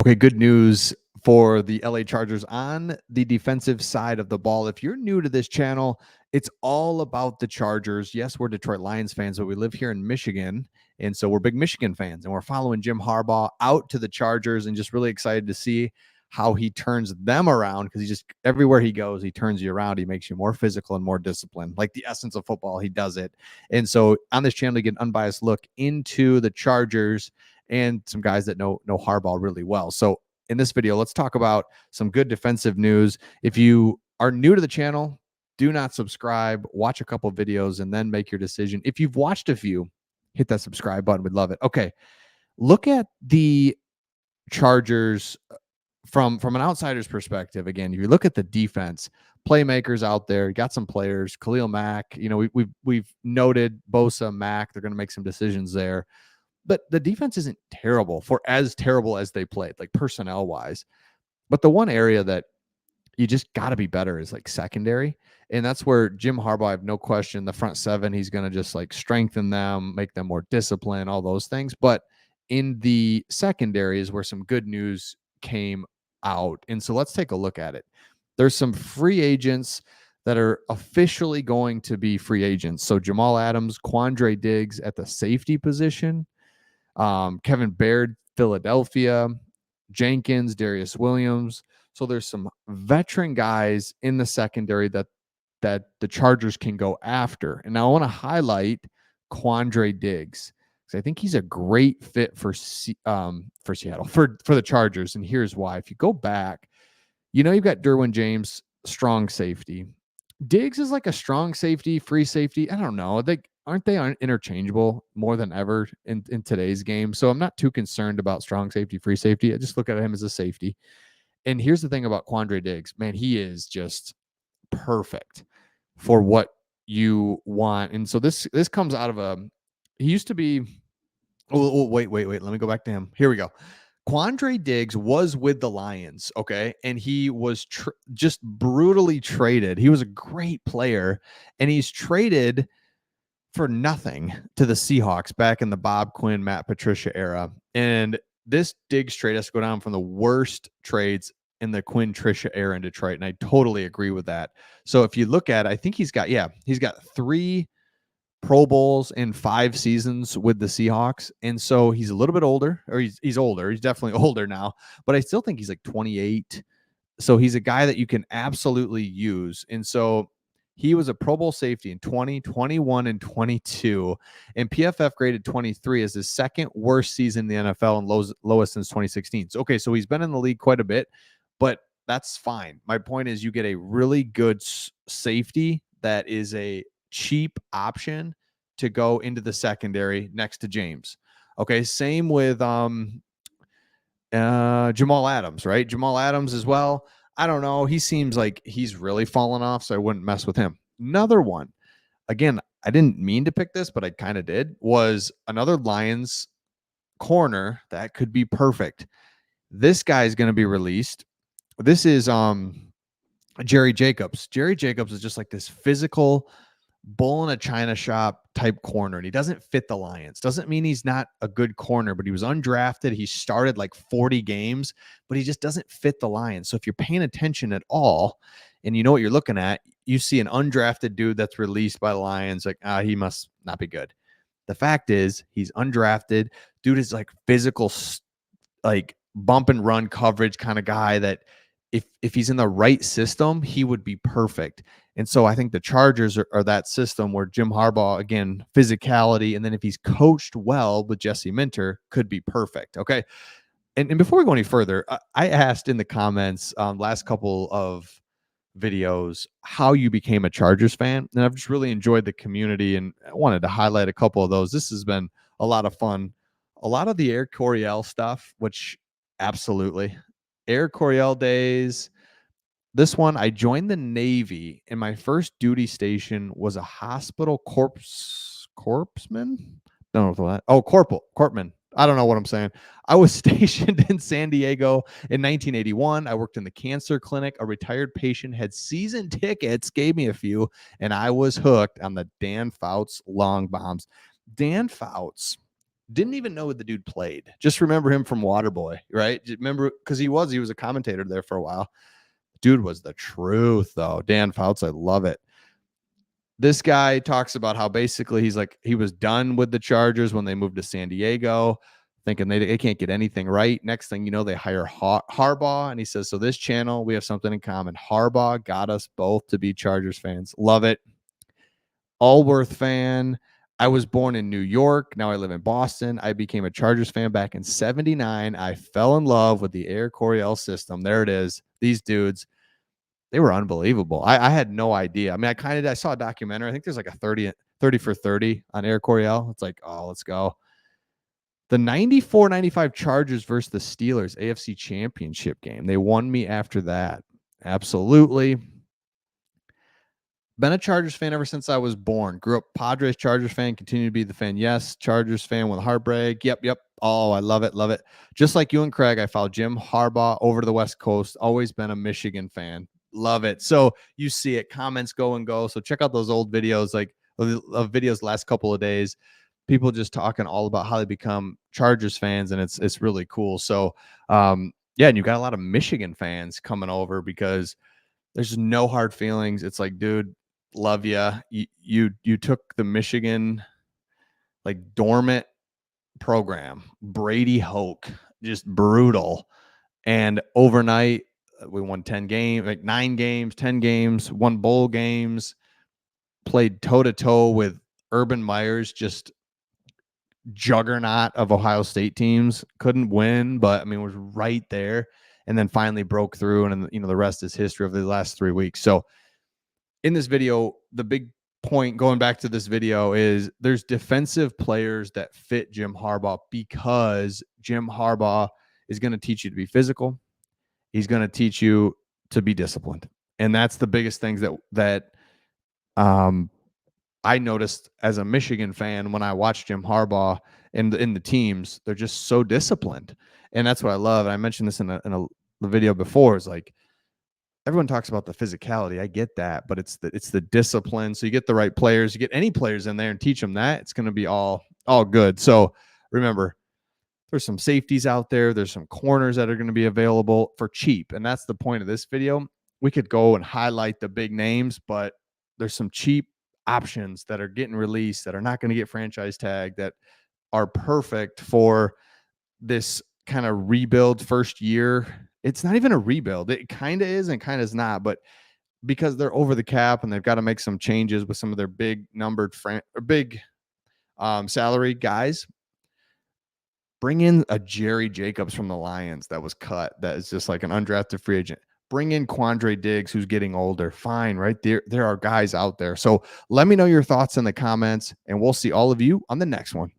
Okay, good news for the LA Chargers on the defensive side of the ball. If you're new to this channel, it's all about the Chargers. Yes, we're Detroit Lions fans, but we live here in Michigan. And so we're big Michigan fans, and we're following Jim Harbaugh out to the Chargers and just really excited to see how he turns them around because he just everywhere he goes, he turns you around. He makes you more physical and more disciplined, like the essence of football. He does it. And so on this channel, you get an unbiased look into the Chargers and some guys that know Harbaugh really well. So in this video, let's talk about some good defensive news. If you are new to the channel, do not subscribe, watch a couple videos, and then make your decision. If you've watched a few, hit that subscribe button. We'd love it. Okay, look at the Chargers from an outsider's perspective. Again, you look at the defense, playmakers out there. You got some players, Khalil Mack. You know, we've noted Bosa, Mack. They're going to make some decisions there. But the defense isn't terrible for as terrible as they played, like personnel wise. But the one area that you just got to be better is like secondary. And that's where Jim Harbaugh, I have no question, the front seven, he's going to just like strengthen them, make them more disciplined, all those things. But in the secondary is where some good news came out. And so let's take a look at it. There's some free agents that are officially going to be free agents. So Jamal Adams, Quandre Diggs at the safety position, Kevin Baird, Philadelphia, Jenkins, Darius Williams. So there's some veteran guys in the secondary that the Chargers can go after. And now I want to highlight Quandre Diggs because I think he's a great fit for Seattle for the Chargers. And here's why. If you go back, you know you've got Derwin James, strong safety. Diggs is like a strong safety, free safety. I don't know. Aren't they interchangeable more than ever in today's game? So I'm not too concerned about strong safety, free safety. I just look at him as a safety. And here's the thing about Quandre Diggs, man, he is just perfect for what you want. And so this comes out of he used to be. Oh, wait. Let me go back to him. Here we go. Quandre Diggs was with the Lions, okay? And he was just brutally traded. He was a great player, and he's traded for nothing to the Seahawks back in the Bob Quinn, Matt Patricia era. And this Diggs trade has to go down from the worst trades in the Quinn Tricia era in Detroit. And I totally agree with that. So if you look at it, I think he's got 3 Pro Bowls in 5 seasons with the Seahawks. And so he's a little bit older, or he's older. He's definitely older now, but I still think he's like 28. So he's a guy that you can absolutely use. And so he was a Pro Bowl safety in 20, 21, and 22. And PFF graded 23 as his second worst season in the NFL and lowest since 2016. So, okay, so he's been in the league quite a bit, but that's fine. My point is you get a really good safety that is a cheap option to go into the secondary next to James. Okay, same with Jamal Adams, right? Jamal Adams as well. I don't know. He seems like he's really fallen off, so I wouldn't mess with him. Another one, again, I didn't mean to pick this, but I kind of did, was another Lions corner that could be perfect. This guy is going to be released. This is Jerry Jacobs. Jerry Jacobs is just like this physical bull in a china shop type corner, and he doesn't fit the Lions. Doesn't mean he's not a good corner, but he was undrafted. He started like 40 games, but he just doesn't fit the Lions. So if you're paying attention at all and you know what you're looking at, you see an undrafted dude that's released by the Lions, like, he must not be good. The fact is he's undrafted. Dude is like physical, like bump and run coverage kind of guy that if he's in the right system, he would be perfect. And so I think the Chargers are that system where Jim Harbaugh, again, physicality, and then if he's coached well with Jesse Minter, could be perfect. Okay. And before we go any further, I asked in the comments last couple of videos how you became a Chargers fan. And I've just really enjoyed the community, and I wanted to highlight a couple of those. This has been a lot of fun. A lot of the Air Coryell stuff, which absolutely Air Coryell days. This one, I joined the Navy, and my first duty station was a hospital corpsman. Don't know what. Oh, corpsman. I don't know what I'm saying. I was stationed in San Diego in 1981. I worked in the cancer clinic. A retired patient had season tickets, gave me a few, and I was hooked on the Dan Fouts long bombs. Dan Fouts Didn't even know the dude played. Just remember him from Waterboy, right? Remember because he was a commentator there for a while. Dude was the truth, though. Dan Fouts, I love it. This guy talks about how basically he's like he was done with the Chargers when they moved to San Diego, thinking they can't get anything right. Next thing you know, they hire Harbaugh, and he says, "So this channel, we have something in common. Harbaugh got us both to be Chargers fans. Love it." Allworth fan. I was born in New York. Now I live in Boston. I became a Chargers fan back in '79. I fell in love with the Air Coryell system. There it is. These dudes, they were unbelievable. I had no idea. I mean, I saw a documentary. I think there's like a 30 for 30 on Air Coryell. It's like, oh, let's go. The 94-95 Chargers versus the Steelers AFC Championship game. They won me after that. Absolutely. Been a Chargers fan ever since I was born. Grew up Padres Chargers fan, continue to be the fan. Yes, Chargers fan with heartbreak. Yep. Oh, I love it. Just like you and Craig, I followed Jim Harbaugh over to the West Coast. Always been a Michigan fan. Love it. So you see it, comments go and go. So check out those old videos, like of videos last couple of days. People just talking all about how they become Chargers fans, and it's really cool. So yeah, and you got a lot of Michigan fans coming over because there's no hard feelings. It's like, dude, love ya. You took the Michigan like dormant program, Brady Hoke, just brutal. And overnight, we won 10 games, like 9 games, 10 games, won bowl games, played toe to toe with Urban Meyer's just juggernaut of Ohio State teams. Couldn't win, but I mean, was right there. And then finally broke through. And, the rest is history of the last 3 weeks. So, in this video, the big point going back to this video is there's defensive players that fit Jim Harbaugh because Jim Harbaugh is going to teach you to be physical. He's going to teach you to be disciplined. And that's the biggest things that I noticed as a Michigan fan when I watched Jim Harbaugh in the teams. They're just so disciplined. And that's what I love. And I mentioned this in a video before, is like, everyone talks about the physicality. I get that, but it's the discipline. So you get the right players, you get any players in there and teach them that, it's going to be all good. So remember, there's some safeties out there. There's some corners that are going to be available for cheap. And that's the point of this video. We could go and highlight the big names, but there's some cheap options that are getting released that are not going to get franchise tag, that are perfect for this kind of rebuild first year. It's not even a rebuild. It kind of is and kind of is not, but because they're over the cap and they've got to make some changes with some of their big numbered big salary guys. Bring in a Jerry Jacobs from the Lions that was cut. That is just like an undrafted free agent. Bring in Quandre Diggs, who's getting older. Fine, right there. There are guys out there. So let me know your thoughts in the comments, and we'll see all of you on the next one.